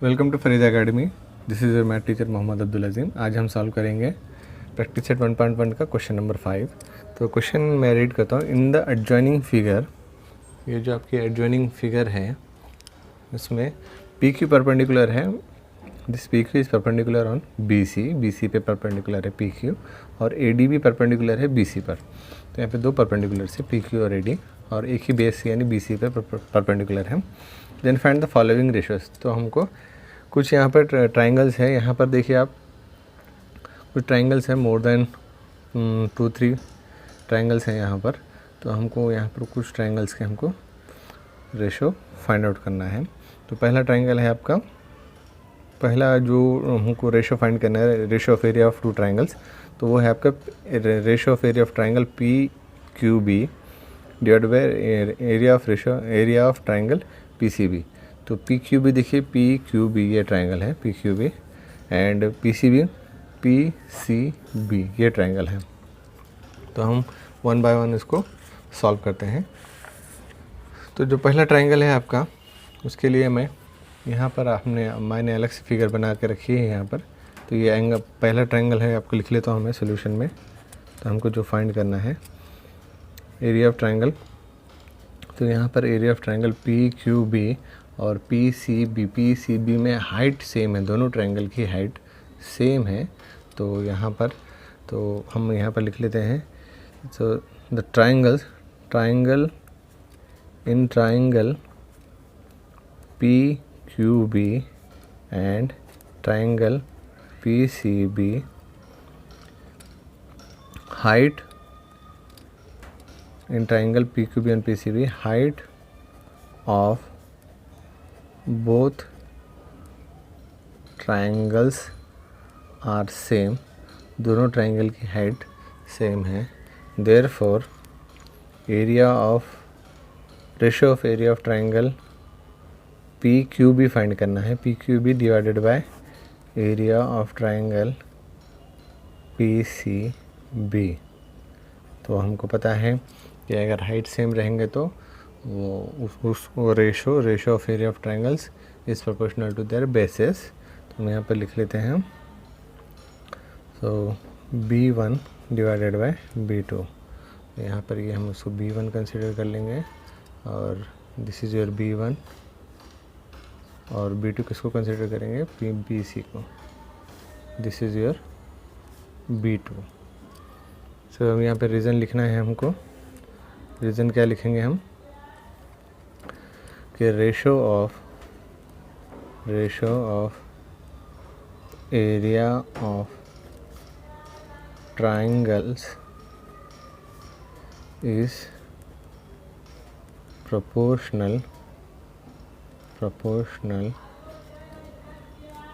Welcome to Farid academy. This is your math teacher Mohammad Abdul Azim. आज हम solve करेंगे प्रैक्टिस सेट 1.1 का क्वेश्चन नंबर 5। तो क्वेश्चन मैं रीड करता हूँ। इन द एडजॉइनिंग फिगर, ये जो आपकी एडजॉइनिंग फिगर है इसमें पी क्यू परपेंडिकुलर है। This P Q is perpendicular on B C पे परपेंडिकुलर है पी क्यू, और ए डी भी परपेंडिकुलर है बी सी पर। तो यहाँ पे दो परपेंडिकुलर से पी क्यू और ए डी, और एक ही बेस यानी बी सी पे परपेंडिकुलर है। Then find the following ratios. तो हमको कुछ यहाँ पर ट्राइंगल्स है। यहाँ पर देखिए आप, कुछ ट्राइंगल्स हैं, मोर देन 2-3 ट्राइंगल्स हैं यहाँ पर। तो हमको यहाँ पर कुछ ट्राइंगल्स के हमको रेशो फाइंड आउट करना है। तो पहला ट्राइंगल है आपका, पहला जो हमको रेशो फाइंड करना है, ratio of area of two triangles. तो वो है आपका ratio of area of triangle P Q B divide by area of triangle P C B. तो पी क्यू बी देखिए, पी क्यू बी ये ट्राइंगल है P Q B, and P C B ये triangle है। तो हम one by one इसको solve करते हैं। तो जो पहला ट्राइंगल है आपका, उसके लिए मैं यहाँ पर मैंने अलग से फिगर बना के रखी है यहाँ पर। तो ये एंगल पहला ट्राइंगल है, आपको लिख लेता हूँ मैं सोल्यूशन में। तो हमको जो फाइंड करना है एरिया ऑफ ट्राइंगल, तो यहाँ पर area of triangle P Q B और पी सी बी में हाइट सेम है, दोनों ट्राइंगल की हाइट सेम है। तो यहाँ पर हम यहाँ पर लिख लेते हैं। So the triangle in triangle P Q B and triangle P C B, height in triangle PQB and PCB, height of both triangles are same, दोनों ट्राइंगल की हाइट सेम है। therefore ratio of area of triangle PQB find करना है। PQB divided by area of triangle PCB। तो हमको पता है कि अगर हाइट सेम रहेंगे तो वो ratio of area of triangles is proportional to their bases. तो हम यहाँ पर लिख लेते हैं। So B1 divided by B2। यहाँ पर ये हम उसको B1 कंसिडर कर लेंगे, और दिस इज़ योर B1, और B2 किसको कंसिडर करेंगे, BC को। This is your B2। सो हम यहाँ पे रीज़न लिखना है हमको। रीज़न क्या लिखेंगे हम कि ratio of area of triangles is proportional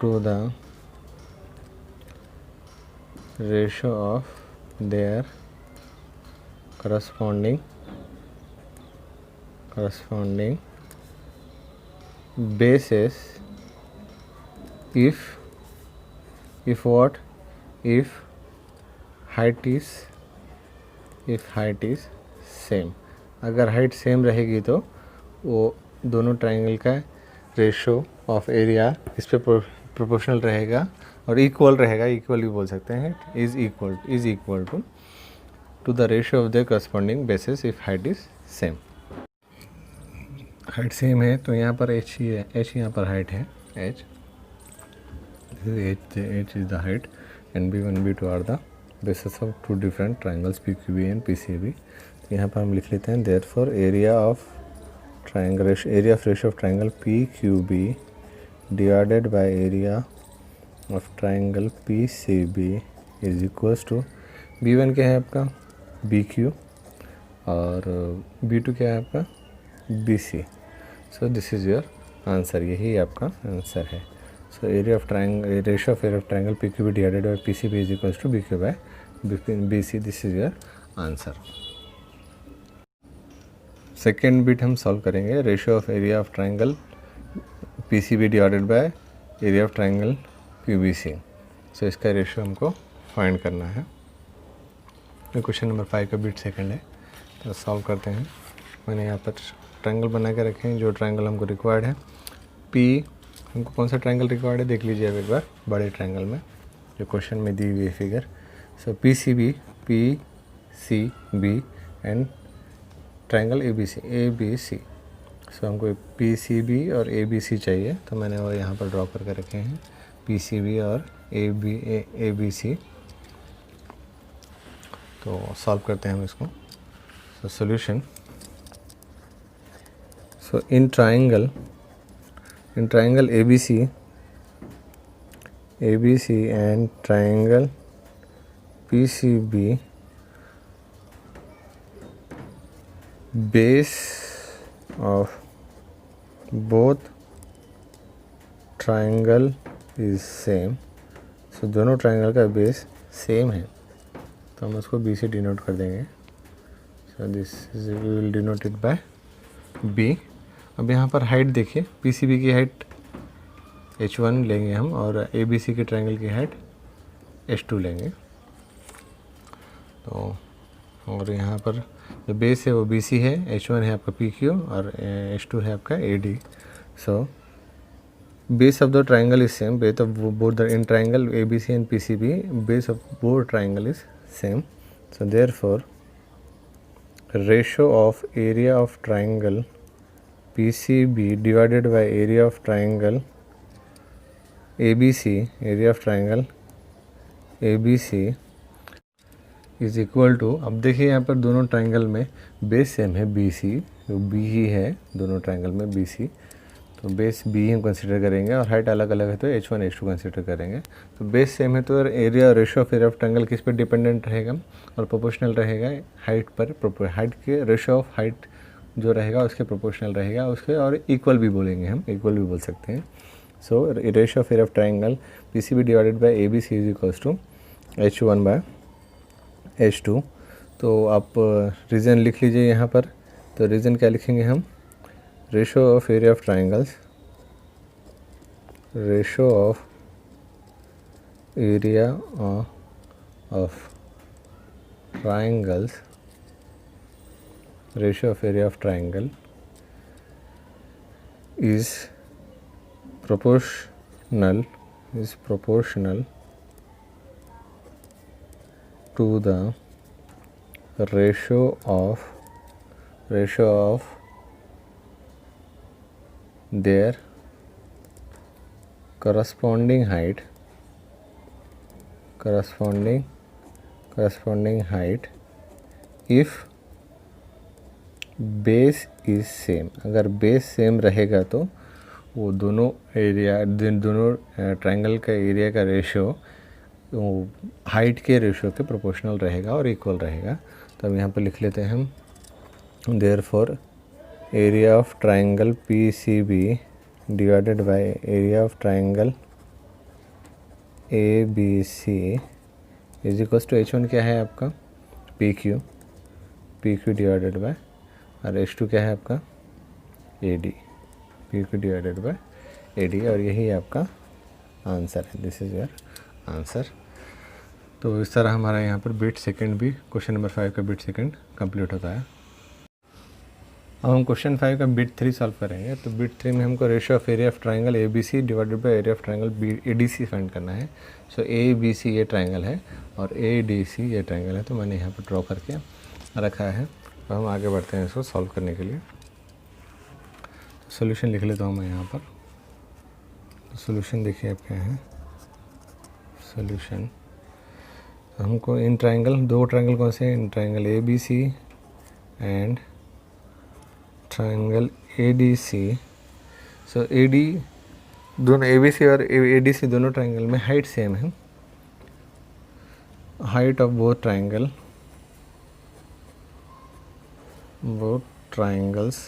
to the ratio of their corresponding bases if height is same। अगर हाइट सेम रहेगी तो वो दोनों ट्राइंगल का रेशो ऑफ एरिया इस पे प्रोपोर्शनल रहेगा और इक्वल रहेगा, इक्वल भी बोल सकते हैं, is equal to the ratio of the corresponding bases if height is same. Height same है तो यहाँ पर h ही है, h यहाँ पर हाइट है, h is the height, and B1 B2 are the bases of two different triangles PQB and PCB। यहाँ पर हम लिख लेते हैं therefore area of ratio of triangle PQB divided by area of triangle PCB is equals to B1 क्या है आपका BQ, और B2 क्या है आपका BC। So this is your answer, यही आपका आंसर है। So ratio of area of triangle PQB divided by PCB is equals to BQ by BC। This is your answer. Second bit हम solve करेंगे। Ratio of area of triangle PCB divided by area of triangle PBC। So इसका ratio हमको find करना है। Question number 5 का bit second है, तो solve करते हैं। मैंने यहाँ पर ट्रायंगल बना के रखे हैं, जो ट्रायंगल हमको रिक्वायर्ड है। पी हमको कौन सा ट्रायंगल रिक्वायर्ड है देख लीजिए अब एक बार बड़े ट्रायंगल में जो क्वेश्चन में दी हुई है figure. So P C B and triangle A B C. So हमको पी सी बी और ए बी सी चाहिए, तो मैंने वो यहाँ पर ड्रॉ करके रखे हैं पी सी बी और ए बी सी। तो सॉल्व करते हैं हम इसको। So solution, so in triangle ABC and triangle PCB, base of both triangle is same। सो दोनों ट्रायंगल का बेस सेम है, तो हम उसको B से डिनोट कर देंगे। So this we will denote it by B। अब यहाँ पर हाइट देखिए, PCB की हाइट H1 लेंगे हम और ABC के ट्रायंगल की हाइट H2 लेंगे। तो और यहाँ पर जो बेस है वो BC है, H1 है आपका PQ और H2 है आपका AD। So base of the triangle is same, base of both the in triangle ABC and PCB base of both triangle is same. So therefore ratio of area of triangle PCB divided by area of triangle ABC, area of triangle ABC is equal to, अब देखिए यहाँ पर दोनों triangle में base same है BC, जो B ही है दोनों ट्रायंगल में BC, तो बेस B हम कंसिडर करेंगे और हाइट अलग अलग है तो H1 H2 कंसिडर करेंगे। तो बेस सेम है तो area ratio of area of triangle किस पर डिपेंडेंट रहेगा और प्रोपोर्शनल रहेगा हाइट पर। हाइट के रेशियो ऑफ हाइट जो रहेगा उसके प्रोपोर्शनल रहेगा उसके, और इक्वल भी बोलेंगे हम, इक्वल भी बोल सकते हैं। So ratio of area of triangle PCB divided by ABC is equals to H1 by H2। तो आप रीज़न लिख लीजिए यहाँ पर। तो रीज़न क्या लिखेंगे हम, ratio of area of triangles, ratio of area of triangles, ratio of area of triangle is proportional to the ratio of their corresponding height if base is same. अगर बेस सेम रहेगा तो वो दोनों triangle का area का ratio वो height के ratio के प्रोपोर्शनल रहेगा और इक्वल रहेगा। तो अब यहाँ पर लिख लेते हैं हम, therefore area of triangle PCB divided by area of triangle ABC is equals to H1 क्या है आपका PQ डिवाइडेड बाय, और H2 क्या है आपका AD, PQ divided by AD, और यही आपका आंसर है। This is your answer. तो इस तरह हमारा यहाँ पर बिट सेकंड भी, क्वेश्चन नंबर 5 का बिट सेकंड कंप्लीट होता है। अब हम क्वेश्चन 5 का बिट 3 सॉल्व करेंगे। तो बिट 3 में हमको ratio of area of triangle ABC divided by area of triangle ADC find करना है। सो ABC ये ट्रायंगल है और ADC ये ट्रायंगल है, तो मैंने यहाँ पर ड्रॉ करके रखा है। तो हम आगे बढ़ते हैं इसको सॉल्व करने के लिए। सॉल्यूशन लिख लेता हूँ मैं यहाँ पर। तो सॉल्यूशन देखिए आप क्या है, सॉल्यूशन हमको इन ट्रायंगल, दो ट्रायंगल कौन से हैं, in triangle ABC and triangle ADC। So AD दोनों ABC और ADC दोनों ट्रायंगल में हाइट सेम है। Height of both triangles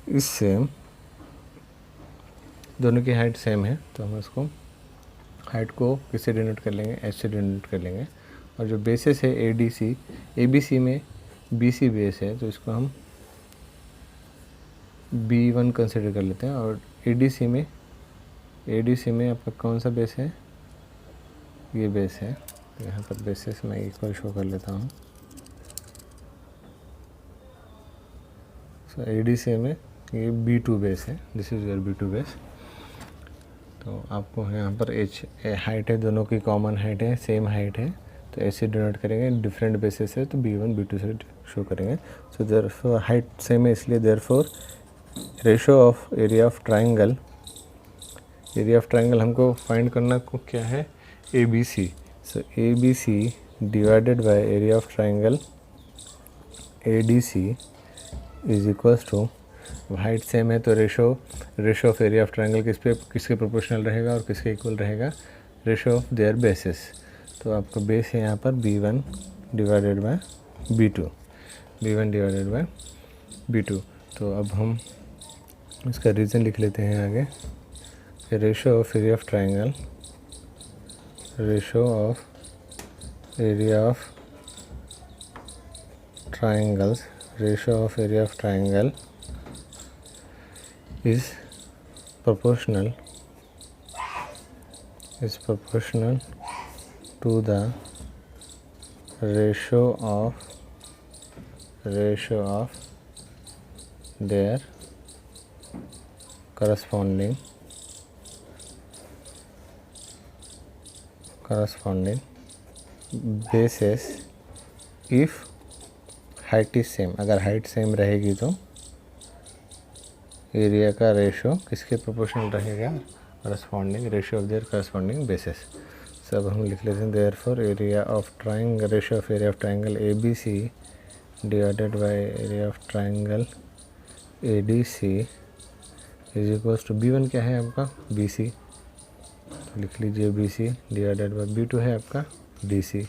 is same, दोनों की हाइट सेम है। तो हम इसको हाइट को किससे डिनोट कर लेंगे, H से डिनोट कर लेंगे। और जो बेसिस है ADC, ABC में BC बेस है, तो इसको हम B1 कंसिडर कर लेते हैं। और ADC में आपका कौन सा बेस है, ये बेस है। तो यहाँ पर बेसिस मैं इक्वल शो कर लेता हूँ। सो ADC में ये B2 बेस है, this is your B2 base. तो आपको यहाँ पर एच हाइट है, दोनों की कॉमन हाइट है, सेम हाइट है, तो ऐसे डिनोट करेंगे। डिफरेंट बेसिस है तो B1 B2 से शो करेंगे। सो देयरफॉर हाइट सेम है, इसलिए therefore ratio of area of triangle, area of triangle हमको फाइंड करना को क्या है, ABC। So ABC divided by area of triangle ADC is equals to, height same है तो ratio of area of triangle किसके प्रोपोर्शनल रहेगा और किसके इक्वल रहेगा, रेशो ऑफ देयर बेसिस। तो आपका बेस है यहाँ पर B1 divided by B2, B1 divided by B2। तो अब हम इसका रीज़न लिख लेते हैं आगे, ratio of area of triangle, ratio of area of triangles, ratio of area of triangle is proportional to the ratio of their corresponding bases if height is same. अगर height same रहेगी तो area का ratio किसके proportional रहेगा, corresponding ratio of their corresponding bases. सब हम लिख लेते हैं, therefore area of triangle, ratio of area of triangle ABC divided by area of triangle ADC is equals to, B1 क्या है आपका BC, तो लिख लीजिए BC डिवाइडेड बाय B2 है आपका DC।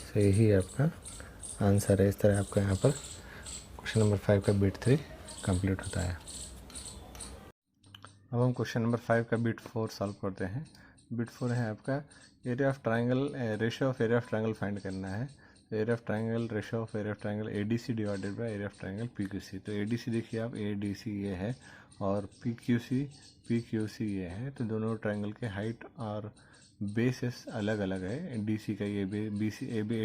सही ही आपका आंसर है। इस तरह आपका यहाँ पर क्वेश्चन नंबर 5 का बिट 3 कंप्लीट होता है। अब हम क्वेश्चन नंबर 5 का बिट 4 सॉल्व करते हैं। बिट 4 है आपका area of triangle, ratio of area of triangle find करना है। Area of triangle, ratio of area of triangle ADC divided by area of triangle PQC। तो ADC देखिए आप, ADC ये है और PQC ये है, तो दोनों ट्राइंगल के हाइट और बेसेस अलग अलग है। DC का ये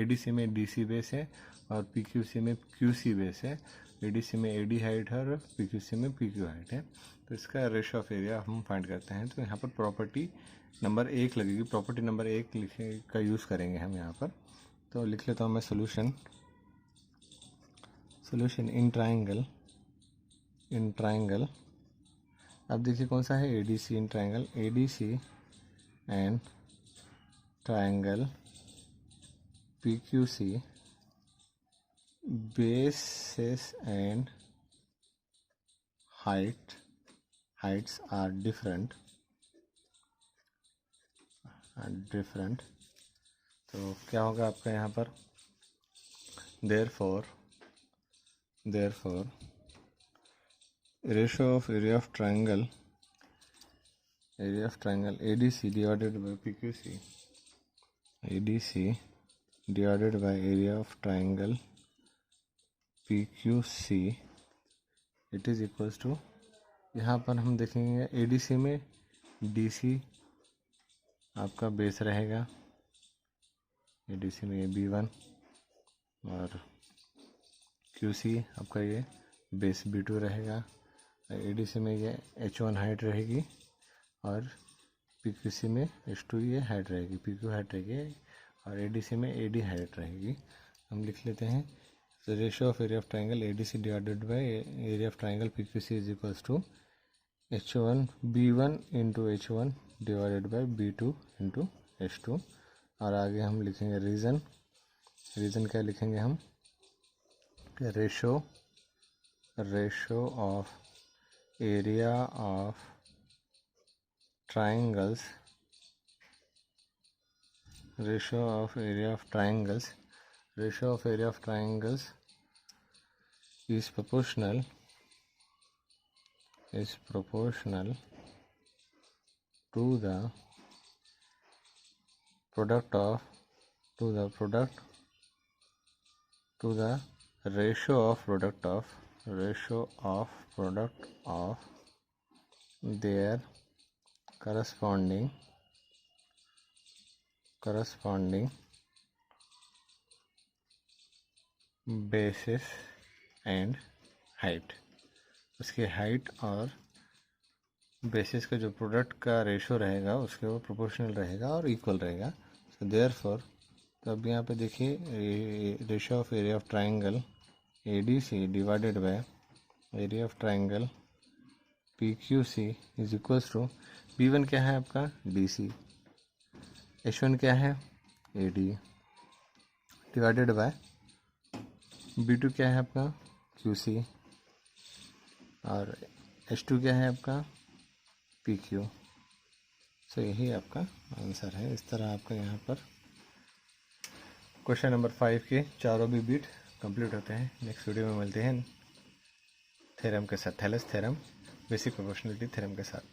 ADC में DC बेस है और PQC में QC बेस है। ADC में AD हाइट है और PQC में PQ हाइट है। तो इसका रेशियो ऑफ एरिया हम फाइंड करते हैं। तो यहाँ पर प्रॉपर्टी नंबर 1 लगेगी, प्रॉपर्टी नंबर 1 लिखे का यूज़ करेंगे हम यहाँ पर। तो लिख लेता हूँ मैं सोल्यूशन इन ट्राइंगल। अब देखिए कौन सा है, ADC in triangle, ADC and triangle PQC bases and heights are different। तो क्या होगा आपका यहाँ पर, therefore ratio of area of triangle ADC divided by PQC, ADC divided by area of triangle PQC, it is equals to, यहाँ पर हम देखेंगे ADC में DC आपका बेस रहेगा, ADC में ये B1 और QC आपका ये बेस B2 रहेगा। ADC में ये H1 हाइट रहेगी और PQC में H2 ये हाइट रहेगी, PQ हाइट रहेगी और ADC में AD हाइट रहेगी। हम लिख लेते हैं, the ratio of area of triangle ADC divided by area of triangle PQC is equals to B1 into H1 divided by B2 into H2। और आगे हम लिखेंगे रीज़न क्या लिखेंगे हम, ratio of area of triangles, ratio of area of triangles is proportional to the product of ratio of product of their corresponding bases and height। उसकी height और basis का जो प्रोडक्ट का रेशो रहेगा उसके वो प्रोपोर्शनल रहेगा और इक्वल रहेगा। सो देयरफॉर, तो अब यहाँ पे देखिए ratio of area of triangle ADC divided by area of triangle PQC is equals to B1 क्या है आपका DC, H1 क्या है AD डिवाइडेड बाय B2 क्या है आपका QC और H2 क्या है आपका PQ। सो यही आपका आंसर है। इस तरह आपका यहाँ पर क्वेश्चन नंबर 5 के चारों भी बीट कंप्लीट होते हैं। नेक्स्ट वीडियो में मिलते हैं थ्योरम के साथ, Thales theorem basic proportionality theorem के साथ।